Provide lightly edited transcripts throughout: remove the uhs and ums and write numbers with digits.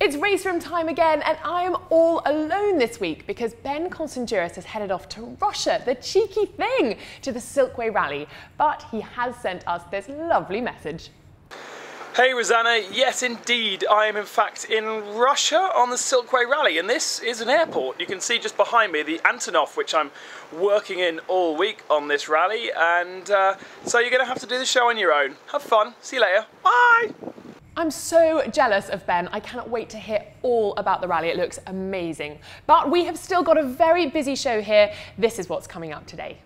It's race room time again, and I am all alone this week because Ben Constanduros has headed off to Russia, the cheeky thing, to the Silkway Rally. But he has sent us this lovely message. Hey Rosanna, yes indeed, I am in fact in Russia on the Silkway Rally, and this is an airport. You can see just behind me the Antonov, which I'm working in all week on this rally, and so you're going to have to do the show on your own. Have fun, see you later, bye! I'm so jealous of Ben. I cannot wait to hear all about the rally. It looks amazing. But we have still got a very busy show here. This is what's coming up today.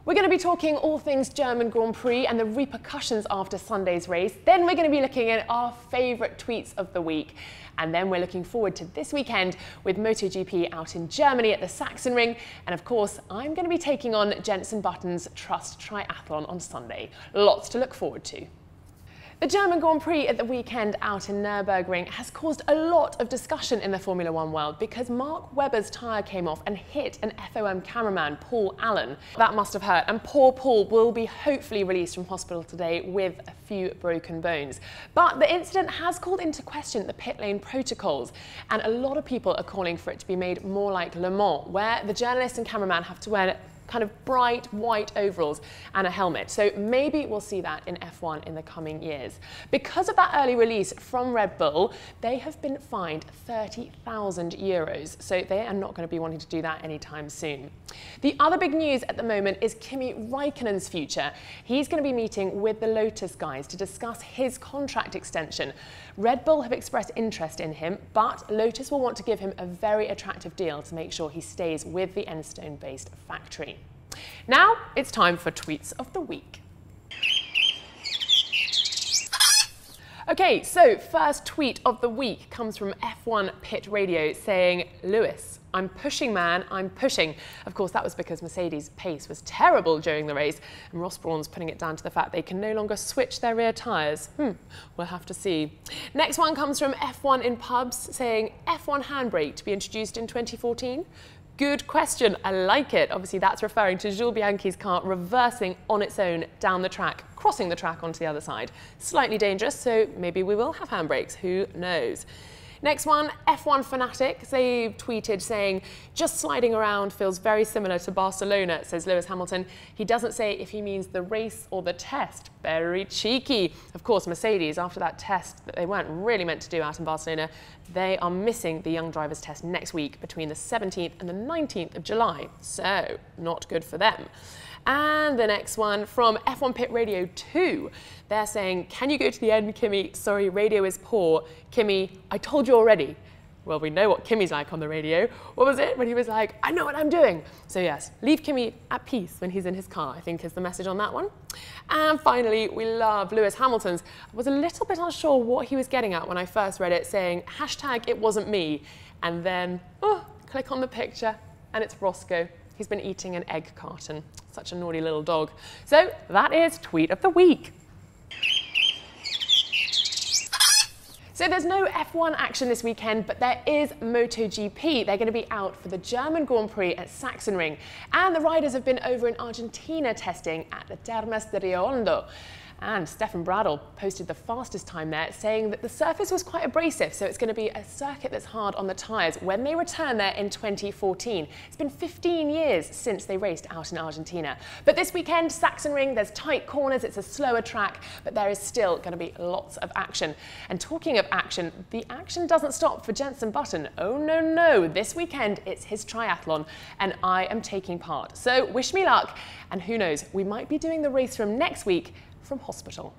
We're going to be talking all things German Grand Prix and the repercussions after Sunday's race. Then we're going to be looking at our favourite tweets of the week. And then we're looking forward to this weekend with MotoGP out in Germany at the Sachsenring. And of course, I'm going to be taking on Jenson Button's Trust Triathlon on Sunday. Lots to look forward to. The German Grand Prix at the weekend out in Nürburgring has caused a lot of discussion in the Formula One world because Mark Webber's tyre came off and hit an FOM cameraman, Paul Allen. That must have hurt, and poor Paul will be hopefully released from hospital today with a few broken bones. But the incident has called into question the pit lane protocols, and a lot of people are calling for it to be made more like Le Mans, where the journalist and cameraman have to wear kind of bright white overalls and a helmet. So maybe we'll see that in F1 in the coming years. Because of that early release from Red Bull, they have been fined €30,000. So they are not going to be wanting to do that anytime soon. The other big news at the moment is Kimi Raikkonen's future. He's going to be meeting with the Lotus guys to discuss his contract extension. Red Bull have expressed interest in him, but Lotus will want to give him a very attractive deal to make sure he stays with the Enstone-based factory. Now it's time for Tweets of the Week. Okay, so first tweet of the week comes from F1 Pit Radio saying, "Lewis, I'm pushing, man, I'm pushing." Of course, that was because Mercedes' pace was terrible during the race, and Ross Brawn's putting it down to the fact they can no longer switch their rear tyres. We'll have to see. Next one comes from F1 in Pubs saying, "F1 handbrake to be introduced in 2014? Good question, I like it." Obviously that's referring to Jules Bianchi's car reversing on its own down the track, crossing the track onto the other side. Slightly dangerous, so maybe we will have handbrakes, who knows. Next one, F1 Fanatics, they tweeted saying, "Just sliding around feels very similar to Barcelona," says Lewis Hamilton. He doesn't say if he means the race or the test. Very cheeky. Of course, Mercedes, after that test that they weren't really meant to do out in Barcelona, they are missing the young drivers test next week between the 17th and the 19th of July. So, not good for them. And the next one from F1 Pit Radio 2. They're saying, "Can you go to the end, Kimi? Sorry, radio is poor. Kimi, I told you already." Well, we know what Kimi's like on the radio. What was it when he was like, "I know what I'm doing"? So yes, leave Kimi at peace when he's in his car, I think is the message on that one. And finally, we love Lewis Hamilton's. I was a little bit unsure what he was getting at when I first read it, saying, "Hashtag it wasn't me." And then, click on the picture, and it's Roscoe. He's been eating an egg carton. Such a naughty little dog. So that is Tweet of the Week. So there's no F1 action this weekend, but there is MotoGP. They're going to be out for the German Grand Prix at Sachsenring. And the riders have been over in Argentina testing at the Termas de Riondo. And Stefan Bradl posted the fastest time there, saying that the surface was quite abrasive, so it's going to be a circuit that's hard on the tyres when they return there in 2014. It's been 15 years since they raced out in Argentina. But this weekend, Sachsenring, there's tight corners, it's a slower track, but there is still going to be lots of action. And talking of action, the action doesn't stop for Jenson Button. Oh no, no, this weekend it's his triathlon, and I am taking part. So wish me luck, and who knows, we might be doing the race from next week from hospital.